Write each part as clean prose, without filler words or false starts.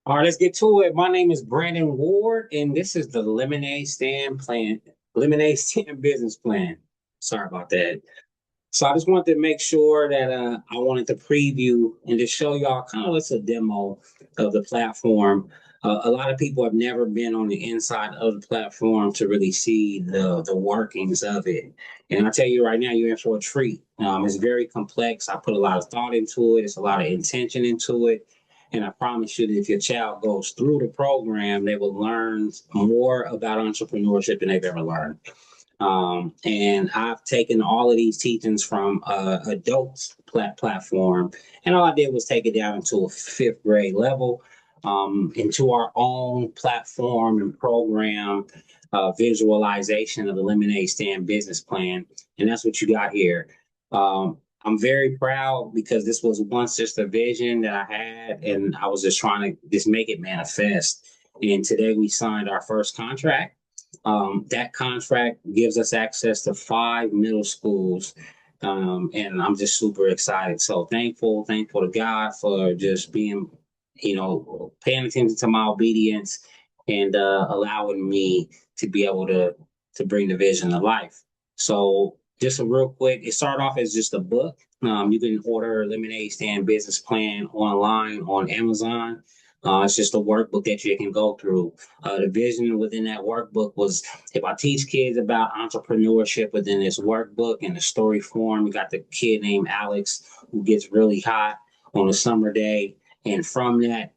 All right, let's get to it. My name is Brandon Ward, and this is the Lemonade Stand Business Plan. Sorry about that. So I just wanted to make sure that I wanted to preview and to show y'all kind of what's a demo of the platform. A lot of people have never been on the inside of the platform to really see the workings of it. And I tell you right now, you're in for a treat. It's very complex. I put a lot of thought into it. It's a lot of intention into it. And I promise you that if your child goes through the program, they will learn more about entrepreneurship than they've ever learned. And I've taken all of these teachings from adults platform, and all I did was take it down into a fifth grade level, into our own platform and program visualization of the Lemonade Stand business plan. And that's what you got here. I'm very proud because this was once just a vision that I had, and I was just trying to just make it manifest. And today we signed our first contract. That contract gives us access to five middle schools. And I'm just super excited. So thankful to God for just being, paying attention to my obedience and allowing me to be able to bring the vision to life. So just a real quick, it started off as just a book. You can order Lemonade Stand Business Plan online on Amazon. It's just a workbook that you can go through. The vision within that workbook was if I teach kids about entrepreneurship within this workbook in the story form, we got the kid named Alex who gets really hot on a summer day. And from that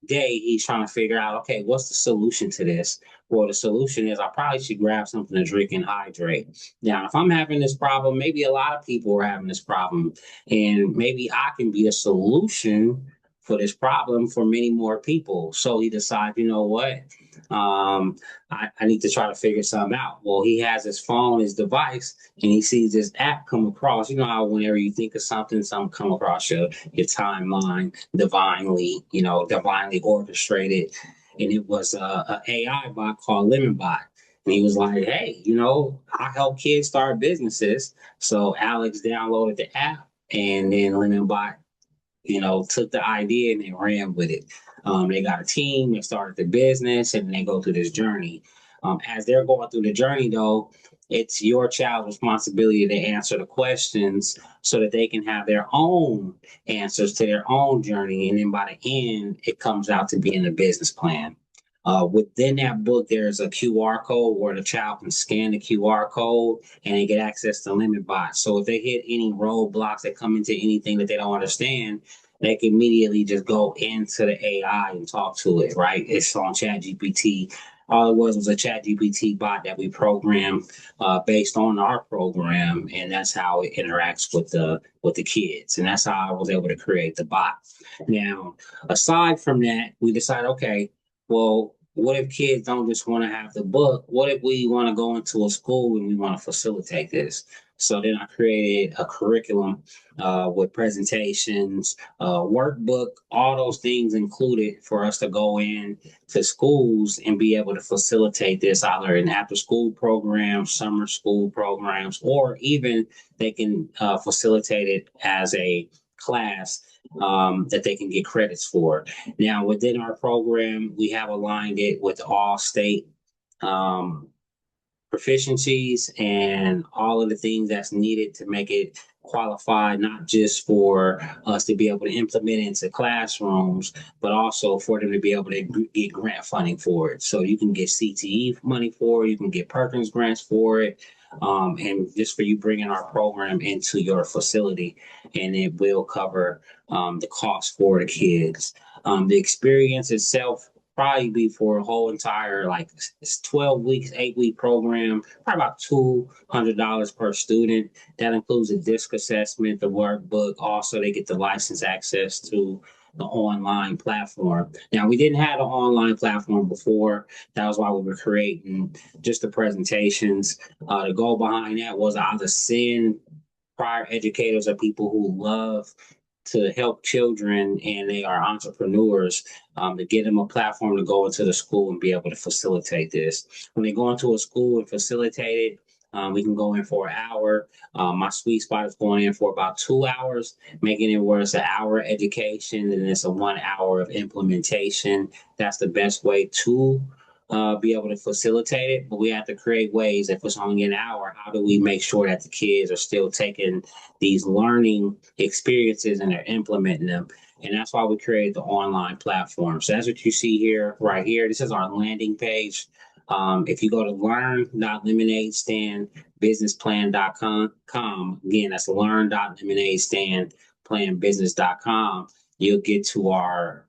day, he's trying to figure out, okay, what's the solution to this? Well, the solution is I probably should grab something to drink and hydrate. Now, if I'm having this problem, maybe a lot of people are having this problem, and maybe I can be a solution for this problem for many more people. So he decides, you know what? I need to try to figure something out. Well, he has his phone, his device, and he sees this app come across. You know how whenever you think of something come across your timeline divinely orchestrated. And it was a AI bot called Lemon Bot. And he was like, hey, I help kids start businesses. So Alex downloaded the app, and then Lemon Bot took the idea and they ran with it. They got a team, they started the business, and they go through this journey. As they're going through the journey, though, it's your child's responsibility to answer the questions so that they can have their own answers to their own journey. And then by the end, it comes out to being a business plan. Within that book, there's a QR code where the child can scan the QR code and they get access to Limit Bot. So if they hit any roadblocks that come into anything that they don't understand, they can immediately just go into the AI and talk to it, right? It's on ChatGPT. All it was a ChatGPT bot that we programmed based on our program, and that's how it interacts with the kids, and that's how I was able to create the bot. Now, aside from that, we decided, okay, well, what if kids don't just want to have the book? What if we want to go into a school and we want to facilitate this? So then I created a curriculum with presentations, workbook, all those things included for us to go in to schools and be able to facilitate this either in after school programs, summer school programs, or even they can facilitate it as a class that they can get credits for. Now, within our program, we have aligned it with all state um, proficiencies and all of the things that's needed to make it qualify, not just for us to be able to implement it into classrooms, but also for them to be able to get grant funding for it. So you can get CTE money for it, you can get Perkins grants for it, and just for you bringing our program into your facility, and it will cover the cost for the kids. The experience itself probably be for a whole entire like 12 weeks, 8-week program, probably about $200 per student. That includes a disc assessment, the workbook. Also, they get the license access to the online platform. Now, we didn't have an online platform before. That was why we were creating just the presentations. The goal behind that was either send prior educators or people who love to help children and they are entrepreneurs to get them a platform to go into the school and be able to facilitate this. When they go into a school and facilitate it, We can go in for an hour. My sweet spot is going in for about 2 hours, making it where it's an hour education and it's a 1 hour of implementation. That's the best way to be able to facilitate it. But we have to create ways. If it's only an hour, how do we make sure that the kids are still taking these learning experiences and they're implementing them? And that's why we created the online platform. So that's what you see here, right here. This is our landing page. If you go to learn.lemonadestandbusinessplan.com, again, that's learn.lemonadestandplanbusiness.com, you'll get to our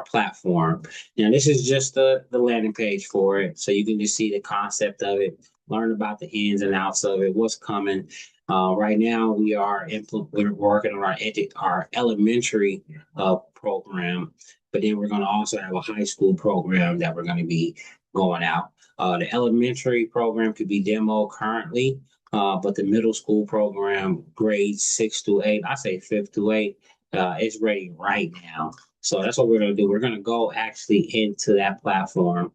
platform. Now, this is just the landing page for it. So you can just see the concept of it, learn about the ins and outs of it, what's coming. Right now, we're working on our elementary program, but then we're going to also have a high school program that we're going to be going out. The elementary program could be demoed currently, but the middle school program, grades 6 to 8, I say 5th to 8, is ready right now. So that's what we're going to do. We're going to go actually into that platform.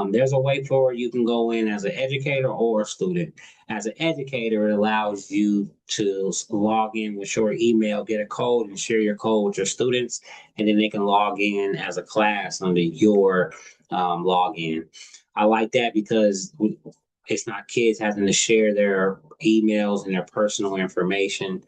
There's a way forward. You can go in as an educator or a student. As an educator, it allows you to log in with your email, get a code, and share your code with your students, and then they can log in as a class under your login. I like that because it's not kids having to share their emails and their personal information,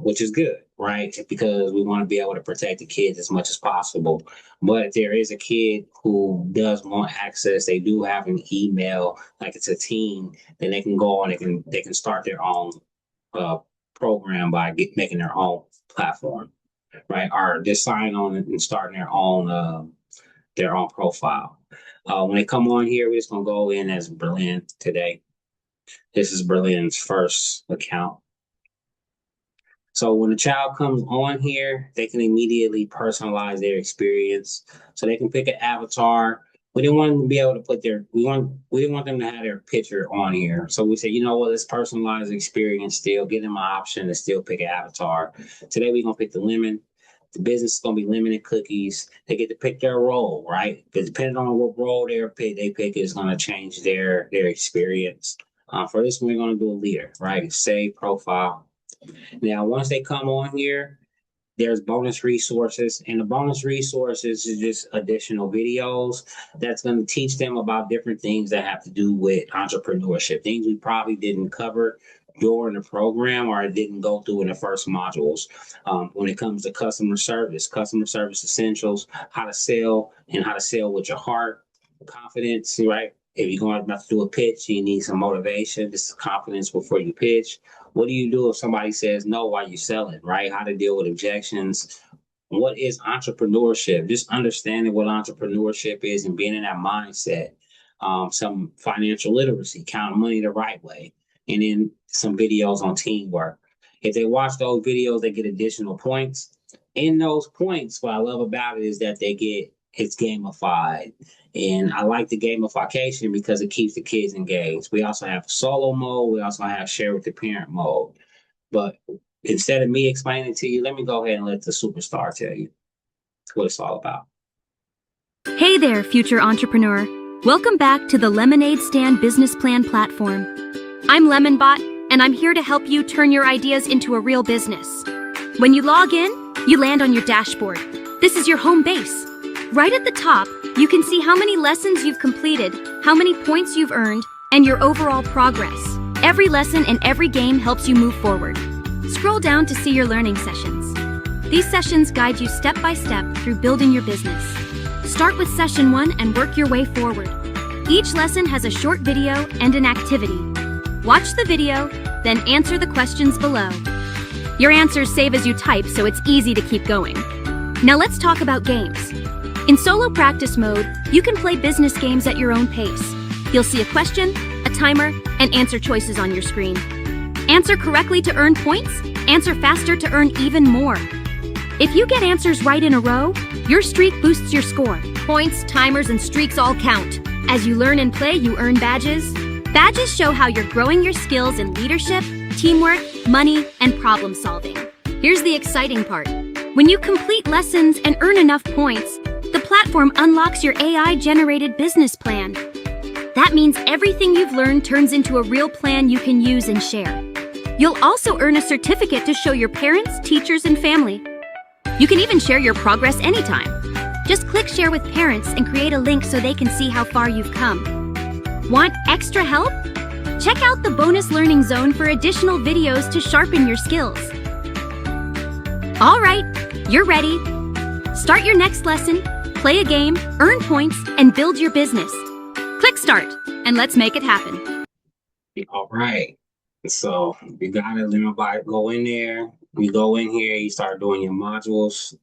which is good, right? Because we want to be able to protect the kids as much as possible. But if there is a kid who does want access, they do have an email, like it's a teen, then they can go on, they can start their own program by making their own platform, right? Or just sign on and starting their own profile. When they come on here, we're just gonna go in as Berlin today. This is Berlin's first account. So when a child comes on here, they can immediately personalize their experience. So they can pick an avatar. We didn't want them to be able to put we didn't want them to have their picture on here. So we said, you know what, let's personalize the experience still, give them an option to still pick an avatar. Today we're gonna pick the lemon. The business is going to be limited cookies. They get to pick their role, right? Because depending on what role they pick is going to change their experience. For this one, we're going to do a leader, right? Save profile. Now, once they come on here, there's bonus resources, and the bonus resources is just additional videos that's going to teach them about different things that have to do with entrepreneurship, things we probably didn't cover during the program or didn't go through in the first modules. When it comes to customer service essentials, how to sell and how to sell with your heart, confidence, right? If you're going about to do a pitch, you need some motivation. This is confidence before you pitch. What do you do if somebody says no while you sell it, right? How to deal with objections. What is entrepreneurship? Just understanding what entrepreneurship is and being in that mindset. Some financial literacy, counting money the right way, and then some videos on teamwork. If they watch those videos, they get additional points. In those points, what I love about it is that it's gamified. And I like the gamification because it keeps the kids engaged. We also have solo mode. We also have share with the parent mode. But instead of me explaining it to you, let me go ahead and let the superstar tell you what it's all about. Hey there, future entrepreneur. Welcome back to the Lemonade Stand Business Plan platform. I'm Lemonbot, and I'm here to help you turn your ideas into a real business. When you log in, you land on your dashboard. This is your home base. Right at the top, you can see how many lessons you've completed, how many points you've earned, and your overall progress. Every lesson and every game helps you move forward. Scroll down to see your learning sessions. These sessions guide you step by step through building your business. Start with session 1 and work your way forward. Each lesson has a short video and an activity. Watch the video, then answer the questions below. Your answers save as you type, so it's easy to keep going. Now let's talk about games. In solo practice mode, you can play business games at your own pace. You'll see a question, a timer, and answer choices on your screen. Answer correctly to earn points, answer faster to earn even more. If you get answers right in a row, your streak boosts your score. Points, timers, and streaks all count. As you learn and play, you earn badges. Badges show how you're growing your skills in leadership, teamwork, money, and problem solving. Here's the exciting part. When you complete lessons and earn enough points, the platform unlocks your AI-generated business plan. That means everything you've learned turns into a real plan you can use and share. You'll also earn a certificate to show your parents, teachers, and family. You can even share your progress anytime. Just click Share with Parents and create a link so they can see how far you've come. Want extra help? Check out the bonus learning zone for additional videos to sharpen your skills. All right, you're ready. Start your next lesson, play a game, earn points, and build your business. Click Start, and let's make it happen. All right. So you got to go in there. You go in here, you start doing your modules.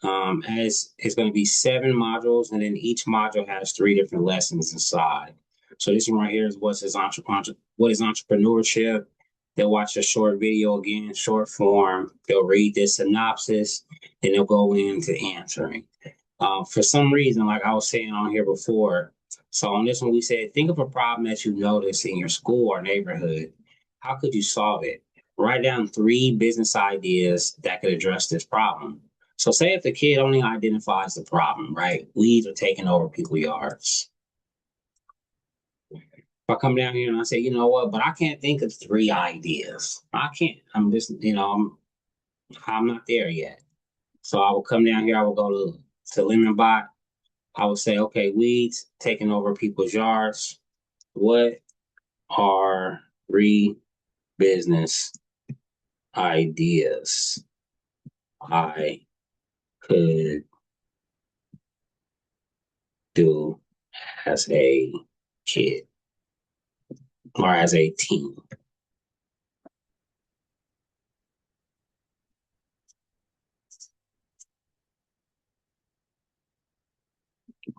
As it's going to be 7 modules, and then each module has 3 different lessons inside. So this one right here is what is entrepreneurship. They'll watch a short video again, short form. They'll read this synopsis, and they'll go into answering. For some reason, like I was saying on here before, so on this one we said, think of a problem that you notice in your school or neighborhood. How could you solve it? Write down 3 business ideas that could address this problem. So say if the kid only identifies the problem, right? Weeds are taking over people's yards. If I come down here and I say, you know what, but I can't think of 3 ideas. I can't, I'm just, I'm not there yet. So I will come down here, I will go to LemonBot. I would say, okay, weeds taking over people's yards. What are 3 business ideas I could do as a kid or as a teen?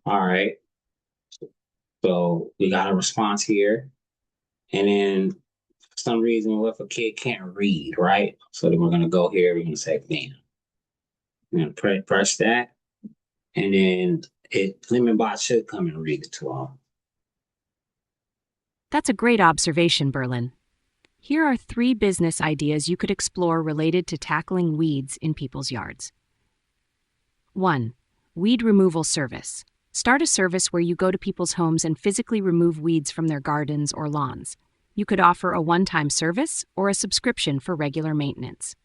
All right. So we got a response here. And then for some reason, what if a kid can't read, right? So then we're going to go here. We're going to say, bam. We're going to press that. And then LemonBot should come and read it to them. That's a great observation, Berlin. Here are 3 business ideas you could explore related to tackling weeds in people's yards. 1. Weed removal service. Start a service where you go to people's homes and physically remove weeds from their gardens or lawns. You could offer a one-time service or a subscription for regular maintenance.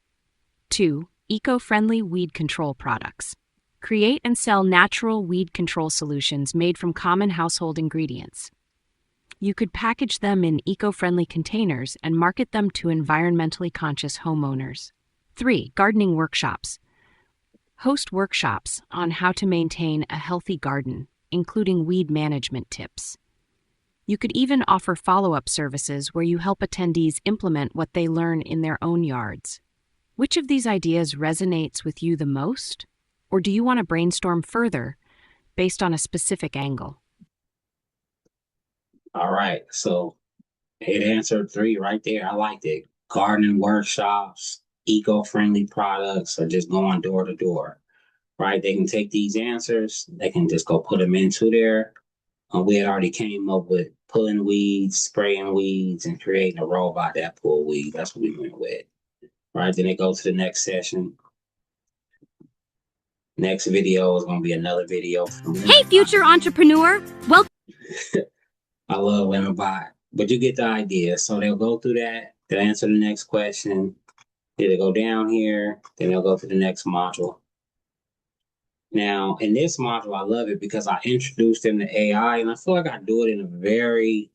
2. Eco-friendly weed control products. Create and sell natural weed control solutions made from common household ingredients. You could package them in eco-friendly containers and market them to environmentally conscious homeowners. 3. Gardening workshops. Host workshops on how to maintain a healthy garden, including weed management tips. You could even offer follow-up services where you help attendees implement what they learn in their own yards. Which of these ideas resonates with you the most? Or do you want to brainstorm further based on a specific angle? All right. So it answered 3 right there. I liked it. Gardening workshops, eco-friendly products, or just going door to door, right? They can take these answers. They can just go put them into there. We had already came up with pulling weeds, spraying weeds, and creating a robot that pull weeds. That's what we went with, right? Then they go to the next session. Next video is going to be another video from Hey, future entrepreneur! Welcome. I love LemonBot, but you get the idea. So they'll go through that. They'll answer the next question. Then they go down here. Then they'll go to the next module. Now, in this module, I love it because I introduced them to AI, and I feel like I do it in a very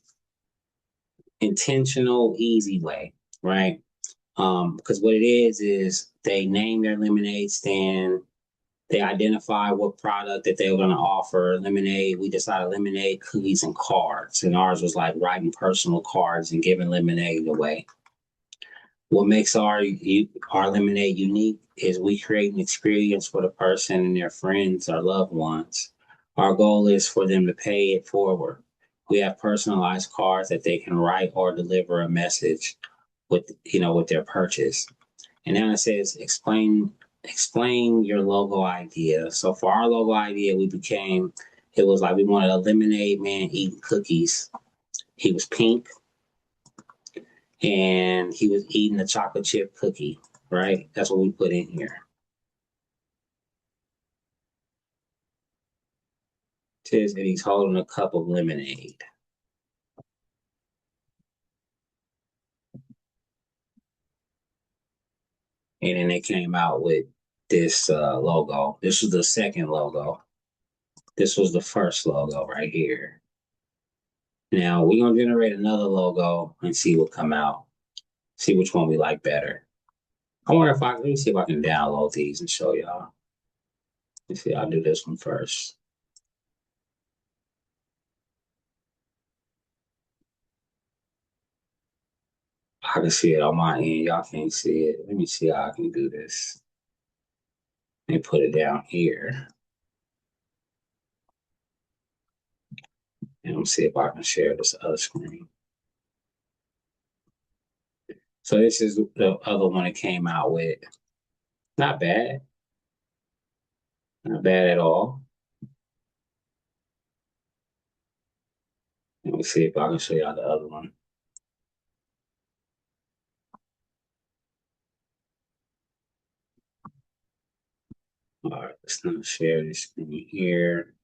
intentional, easy way, right? Because what it is they name their lemonade stand. They identify what product that they were going to offer. Lemonade, we decided lemonade, cookies, and cards. And ours was like writing personal cards and giving lemonade away. What makes our lemonade unique is we create an experience for the person and their friends or loved ones. Our goal is for them to pay it forward. We have personalized cards that they can write or deliver a message with their purchase. And then it says, explain your logo idea. So for our logo idea, it was like we wanted a lemonade man eating cookies. He was pink and he was eating a chocolate chip cookie, right? That's what we put in here. It says that he's holding a cup of lemonade. And then they came out with this logo. This was the second logo. This was the first logo right here. Now we're gonna generate another logo and see what come out. See which one we like better. Let me see if I can download these and show y'all. Let's see, I'll do this one first. I can see it on my end. Y'all can't see it. Let me see how I can do this. Let me put it down here. And let me see if I can share this other screen. So this is the other one it came out with. Not bad. Not bad at all. Let me see if I can show y'all the other one. All right, let's not share this screen here.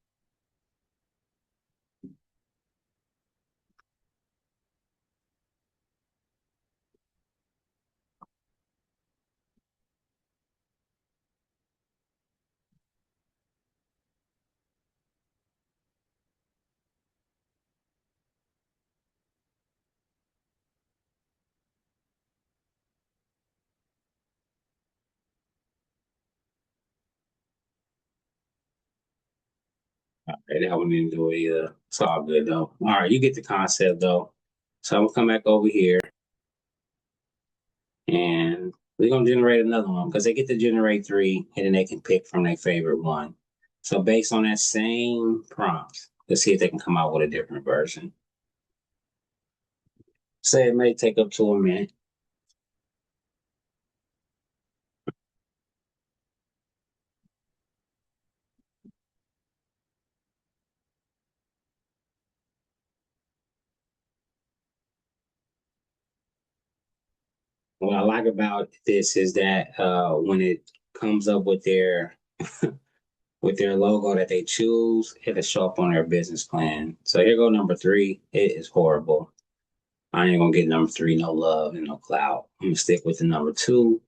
All right, that one didn't do it either. It's all good though. All right, you get the concept though. So I'm gonna come back over here and we're gonna generate another one because they get to generate 3 and then they can pick from their favorite one. So based on that same prompt, let's see if they can come out with a different version. Say it may take up to a minute. What I like about this is that when it comes up with their with their logo that they choose, it'll show up on their business plan. So here go number 3. It is horrible. I ain't gonna get number 3 no love and no clout. I'm gonna stick with the number 2,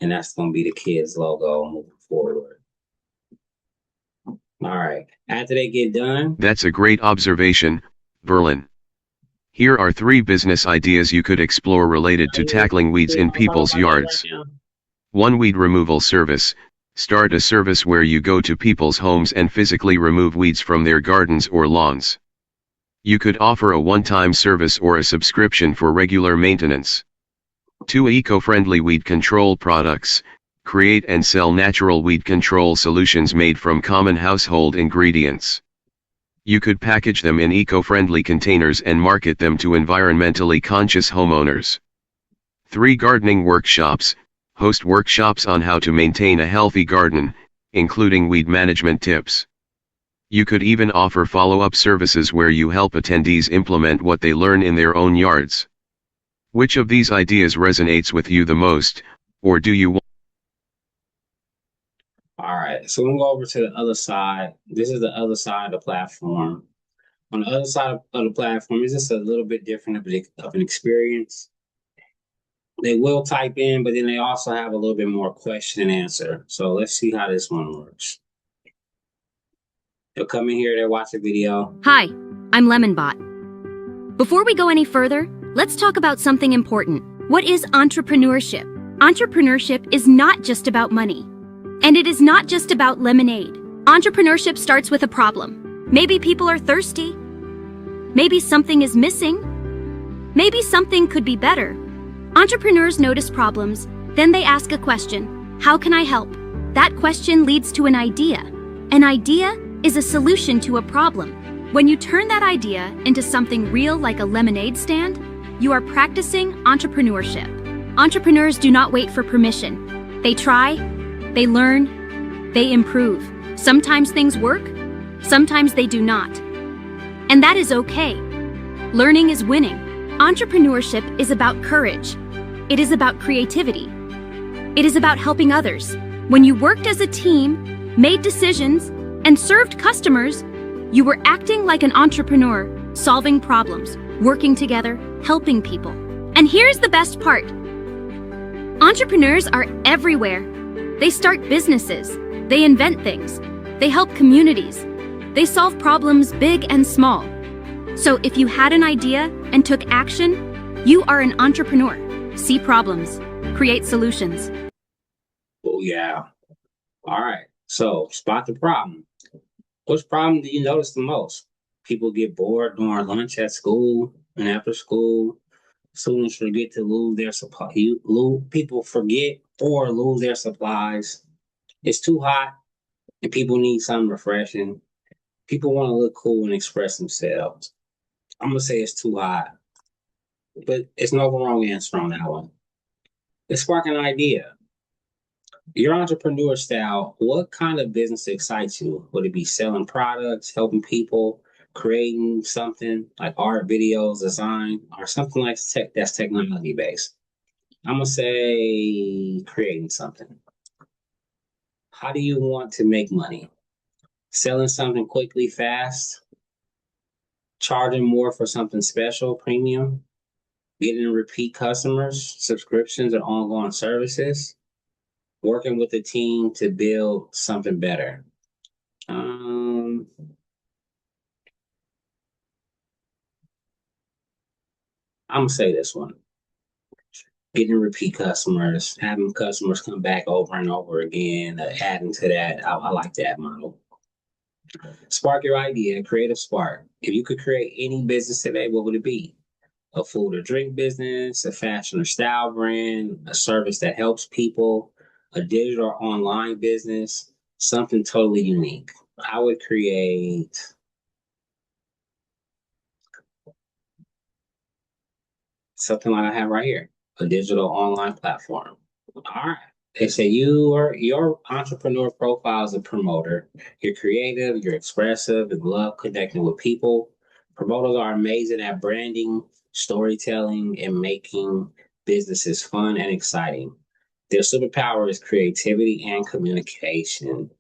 and that's gonna be the kids' logo moving forward. All right. After they get done. That's a great observation, Berlin. Here are 3 business ideas you could explore related to tackling weeds in people's yards. 1. Weed removal service. Start a service where you go to people's homes and physically remove weeds from their gardens or lawns. You could offer a one-time service or a subscription for regular maintenance. 2. Eco-friendly weed control products. Create and sell natural weed control solutions made from common household ingredients. You could package them in eco-friendly containers and market them to environmentally conscious homeowners. 3. Gardening workshops. Host workshops on how to maintain a healthy garden, including weed management tips. You could even offer follow-up services where you help attendees implement what they learn in their own yards. Which of these ideas resonates with you the most, or do you want? All right, so we'll go over to the other side. This is the other side of the platform. On the other side of the platform, it's just a little bit different of an experience. They will type in, but then they also have a little bit more question and answer. So let's see how this one works. They'll come in here, they'll watch the video. Hi, I'm Lemonbot. Before we go any further, let's talk about something important. What is entrepreneurship? Entrepreneurship is not just about money. And it is not just about lemonade. Entrepreneurship starts with a problem. Maybe people are thirsty. Maybe something is missing. Maybe something could be better. Entrepreneurs notice problems, then they ask a question. How can I help? That question leads to an idea. An idea is a solution to a problem. When you turn that idea into something real like a lemonade stand, you are practicing entrepreneurship. Entrepreneurs do not wait for permission. They try, they learn, they improve. Sometimes things work, sometimes they do not. And that is okay. Learning is winning. Entrepreneurship is about courage. It is about creativity. It is about helping others. When you worked as a team, made decisions, and served customers, you were acting like an entrepreneur, solving problems, working together, helping people. And here's the best part. Entrepreneurs are everywhere. They start businesses, they invent things, they help communities, they solve problems big and small. So if you had an idea and took action, you are an entrepreneur. See problems, create solutions. Oh, yeah. All right. So spot the problem. Which problem do you notice the most? People get bored during lunch at school and after school. Students forget to lose their supply. People forget or lose their supplies. It's too hot and people need something refreshing. People want to look cool and express themselves. I'm going to say it's too hot, but it's no wrong answer on that one. Let's spark an idea. Your entrepreneur style, what kind of business excites you? Would it be selling products, helping people, creating something like art, videos, design, or something like tech that's technology based? I'm gonna say creating something. How do you want to make money? Selling something quickly, fast, charging more for something special, premium, getting repeat customers, subscriptions, or ongoing services, working with a team to build something better. Um, I'm gonna say this one. Getting repeat customers, having customers come back over and over again, adding to that. I like that model. Spark your idea, creative spark. If you could create any business today, what would it be? A food or drink business, a fashion or style brand, a service that helps people, a digital or online business, something totally unique. I would create something like I have right here, a digital online platform. All right. They say your entrepreneur profile is a promoter. You're creative, you're expressive, and love connecting with people. Promoters are amazing at branding, storytelling, and making businesses fun and exciting. Their superpower is creativity and communication.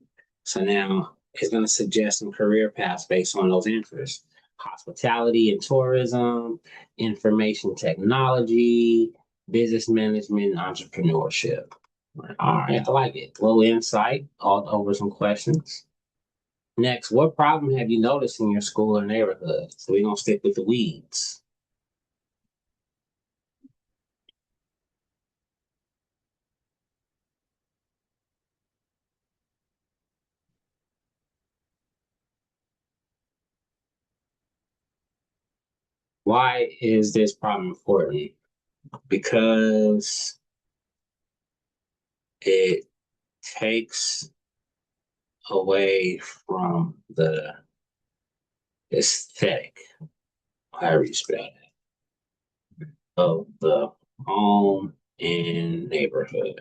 So now it's going to suggest some career paths based on those interests. Hospitality and tourism, information technology, business management, and entrepreneurship. All right, I like it. A little insight all over some questions. Next, what problem have you noticed in your school or neighborhood? So we're going to stick with the weeds. Why is this problem important? Because it takes away from the aesthetic, however you spell that, of the home and neighborhood.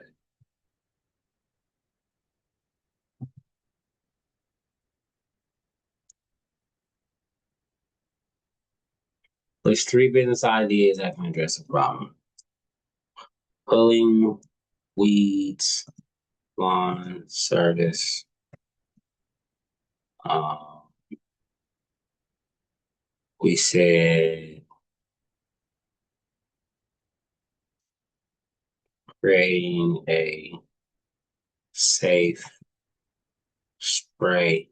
There's three business ideas that can address the problem. Pulling weeds, lawn service, um, we said creating a safe spray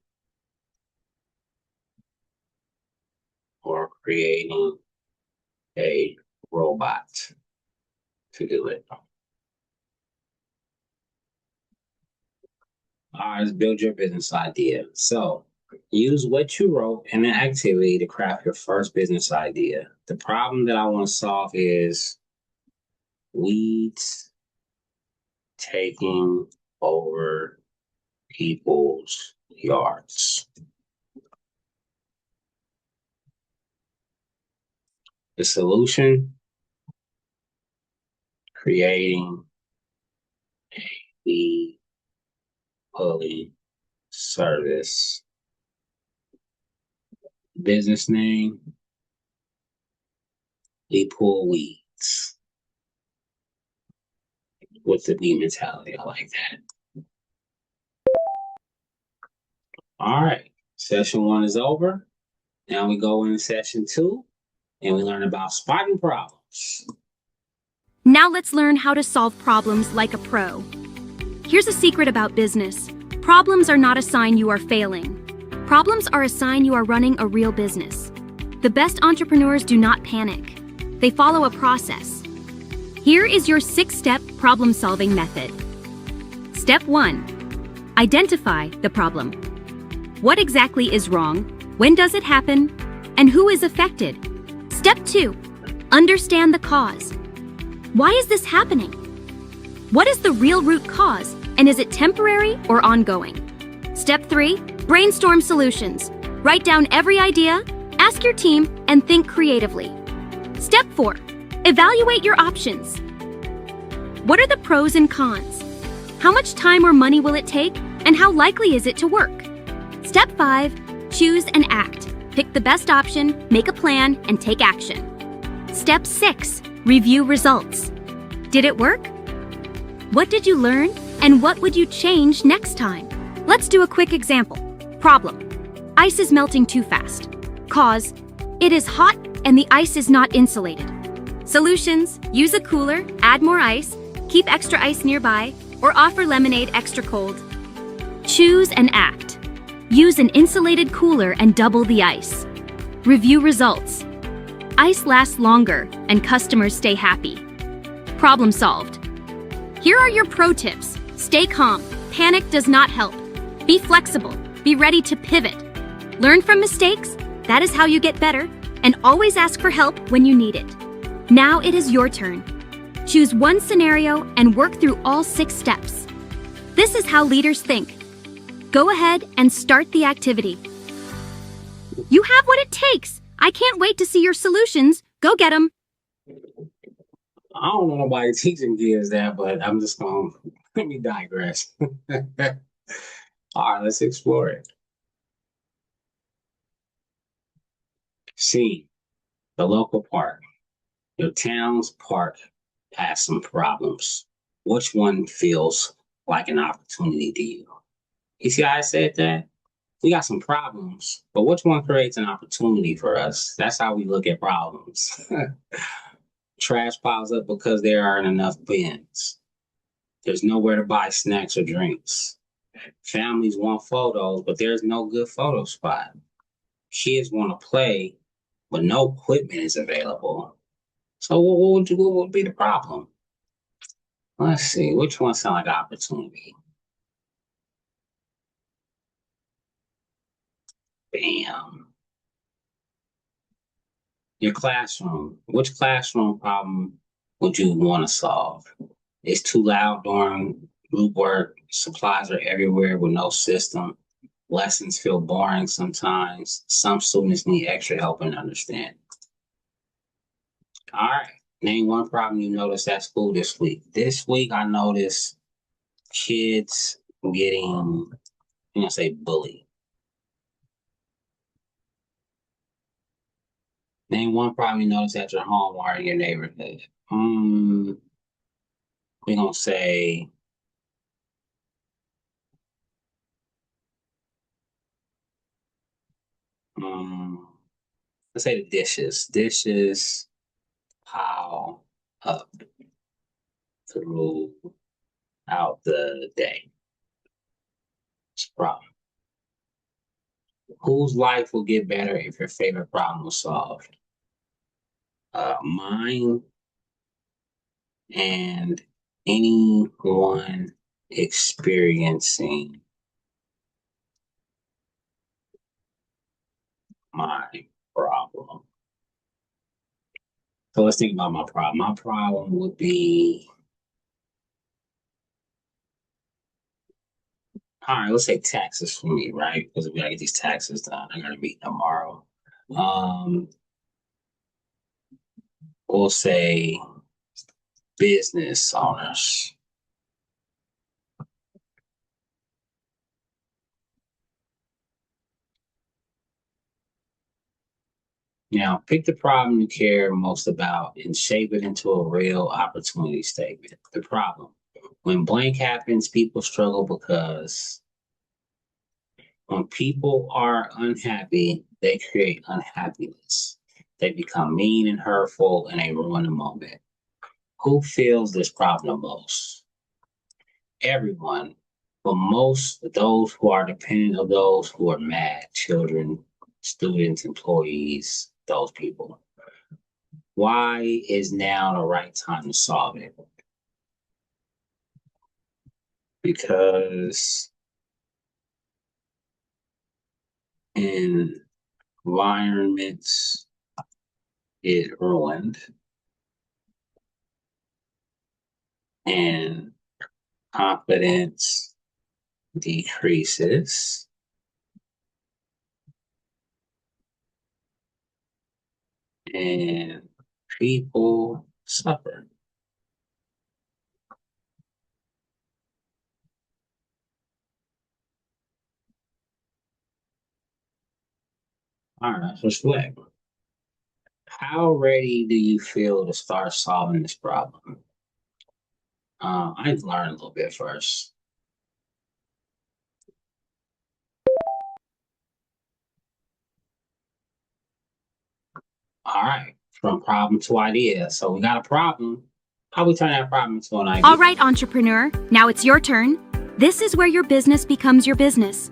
or creating a robot to do it. All right, let's build your business idea. So use what you wrote in an activity to craft your first business idea. The problem that I want to solve is weeds taking over people's yards. The solution, creating the pulling service. Business name, we pull weeds with the bee mentality. I like that. All right, session one is over. Now we go into session two and we learn about spotting problems. Now let's learn how to solve problems like a pro. Here's a secret about business. Problems are not a sign you are failing. Problems are a sign you are running a real business. The best entrepreneurs do not panic. They follow a process. Here is your 6-step problem-solving method. Step 1. Identify the problem. What exactly is wrong? When does it happen? And who is affected? Step 2. Understand the cause. Why is this happening? What is the real root cause, and is it temporary or ongoing? Step 3. Brainstorm solutions. Write down every idea, ask your team, and think creatively. Step 4. Evaluate your options. What are the pros and cons? How much time or money will it take, and how likely is it to work? Step 5. Choose and act. Pick the best option, make a plan, and take action. Step 6. Review results. Did it work? What did you learn, and what would you change next time? Let's do a quick example. Problem. Ice is melting too fast. Cause. It is hot and the ice is not insulated. Solutions. Use a cooler, add more ice, keep extra ice nearby, or offer lemonade extra cold. Choose and act. Use an insulated cooler and double the ice. Review results. Ice lasts longer and customers stay happy. Problem solved. Here are your pro tips. Stay calm. Panic does not help. Be flexible. Be ready to pivot. Learn from mistakes. That is how you get better. And always ask for help when you need it. Now it is your turn. Choose one scenario and work through all 6 steps. This is how leaders think. Go ahead and start the activity. You have what it takes. I can't wait to see your solutions. Go get them. I don't know nobody teaching kids that, but I'm just going to let me digress. All right, let's explore it. C, the local park. Your town's park has some problems. Which one feels like an opportunity to you? You see how I said that? We got some problems, but which one creates an opportunity for us? That's how we look at problems. Trash piles up because there aren't enough bins. There's nowhere to buy snacks or drinks. Families want photos, but there's no good photo spot. Kids want to play, but no equipment is available. So what would be the problem? Let's see, which one sounds like opportunity? Bam. Your classroom. Which classroom problem would you want to solve? It's too loud during group work. Supplies are everywhere with no system. Lessons feel boring sometimes. Some students need extra help and understanding. All right. Name one problem you noticed at school this week. This week, I noticed kids getting, I'm going to say bullied. Name one problem you noticed at your home or in your neighborhood. We're going to say, let's say the dishes. Dishes pile up throughout the day. It's a problem. Whose life will get better if your favorite problem was solved? Mine and anyone experiencing my problem. So let's think about my problem. My problem would be, all right, let's say taxes for me, right? Because we gotta get these taxes done. I gotta meet tomorrow. We'll say business owners. Now, pick the problem you care most about and shape it into a real opportunity statement. The problem. When blank happens, people struggle because when people are unhappy, they create unhappiness. They become mean and hurtful and they ruin the moment. Who feels this problem the most? Everyone, but most of those who are dependent of those who are mad, children, students, employees, those people. Why is now the right time to solve it? Because environments get ruined and confidence decreases and people suffer. All right, so reflect. How ready do you feel to start solving this problem? I need to learn a little bit first. All right, from problem to idea. So we got a problem. How we turn that problem into an idea? All right, entrepreneur, now it's your turn. This is where your business becomes your business.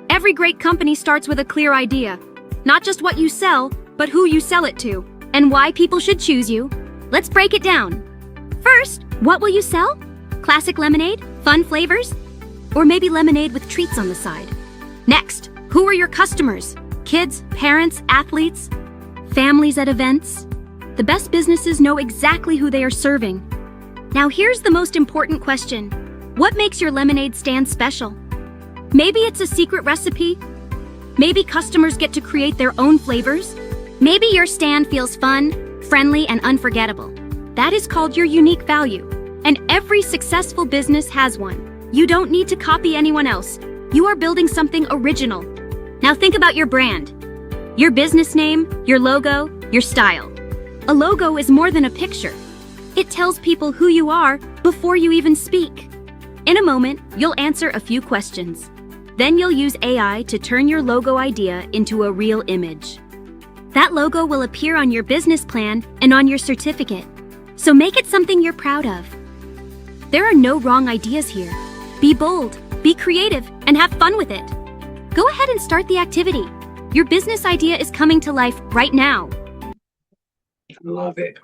Every great company starts with a clear idea. Not just what you sell, but who you sell it to, and why people should choose you. Let's break it down. First, what will you sell? Classic lemonade? Fun flavors? Or maybe lemonade with treats on the side? Next, who are your customers? Kids, parents, athletes? Families at events? The best businesses know exactly who they are serving. Now here's the most important question. What makes your lemonade stand special? Maybe it's a secret recipe. Maybe customers get to create their own flavors. Maybe your stand feels fun, friendly, and unforgettable. That is called your unique value. And every successful business has one. You don't need to copy anyone else. You are building something original. Now think about your brand. Your business name, your logo, your style. A logo is more than a picture. It tells people who you are before you even speak. In a moment, you'll answer a few questions. Then you'll use AI to turn your logo idea into a real image. That logo will appear on your business plan and on your certificate. So make it something you're proud of. There are no wrong ideas here. Be bold, be creative, and have fun with it. Go ahead and start the activity. Your business idea is coming to life right now. Love it.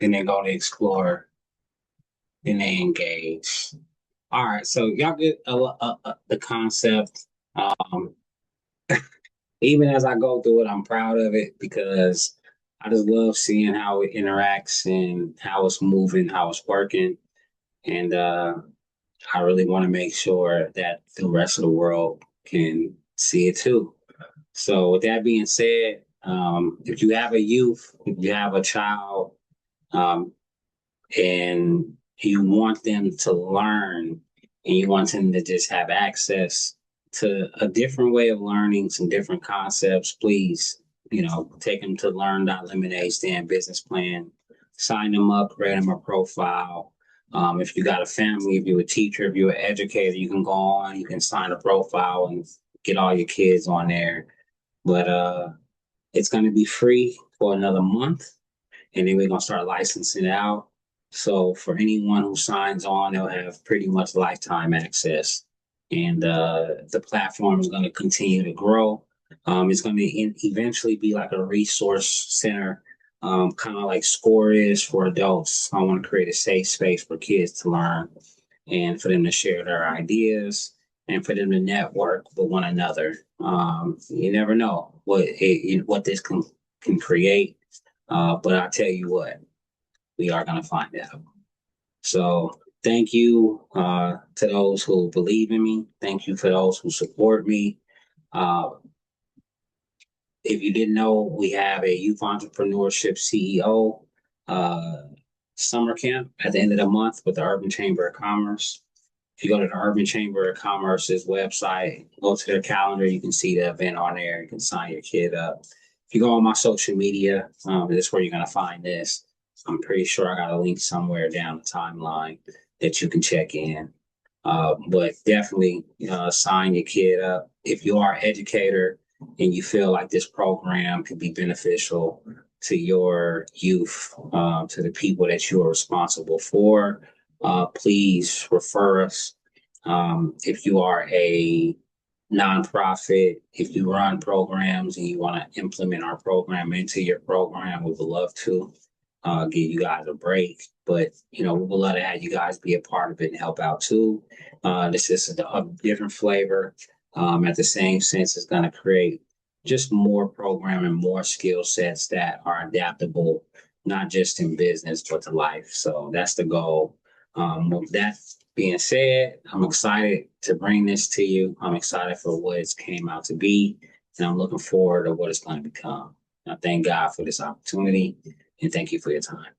Then they're going to explore. Then they engage. All right, so y'all get the concept. Even as I go through it, I'm proud of it because I just love seeing how it interacts and how it's moving, how it's working. And I really want to make sure that the rest of the world can see it too. So with that being said, if you have a youth, if you have a child, um, and you want them to learn and you want them to just have access to a different way of learning some different concepts, please, take them to learn.lemonade stand business plan, sign them up, create them a profile. If you got a family, if you're a teacher, if you're an educator, you can go on, you can sign a profile and get all your kids on there. But it's going to be free for another month, and then we're going to start licensing it out. So for anyone who signs on, they'll have pretty much lifetime access. And the platform is going to continue to grow. It's going to eventually be like a resource center, kind of like SCORE is for adults. I want to create a safe space for kids to learn and for them to share their ideas and for them to network with one another. You never know what this can create. But I'll tell you what, we are going to find out. So thank you to those who believe in me. Thank you for those who support me. If you didn't know, we have a Youth Entrepreneurship CEO summer camp at the end of the month with the Urban Chamber of Commerce. If you go to the Urban Chamber of Commerce's website, go to their calendar, you can see the event on there. You can sign your kid up. If you go on my social media, that's where you're going to find this. I'm pretty sure I got a link somewhere down the timeline that you can check in. But definitely sign your kid up. If you are an educator and you feel like this program could be beneficial to your youth, to the people that you are responsible for. Please refer us. If you are a nonprofit, if you run programs and you want to implement our program into your program, we would love to give you guys a break. But we would love to have you guys be a part of it and help out too. This is a different flavor. At the same sense, it's going to create just more programming, more skill sets that are adaptable, not just in business but to life. So that's the goal. With that being said, I'm excited to bring this to you. I'm excited for what it's came out to be, and I'm looking forward to what it's going to become. I thank God for this opportunity, and thank you for your time.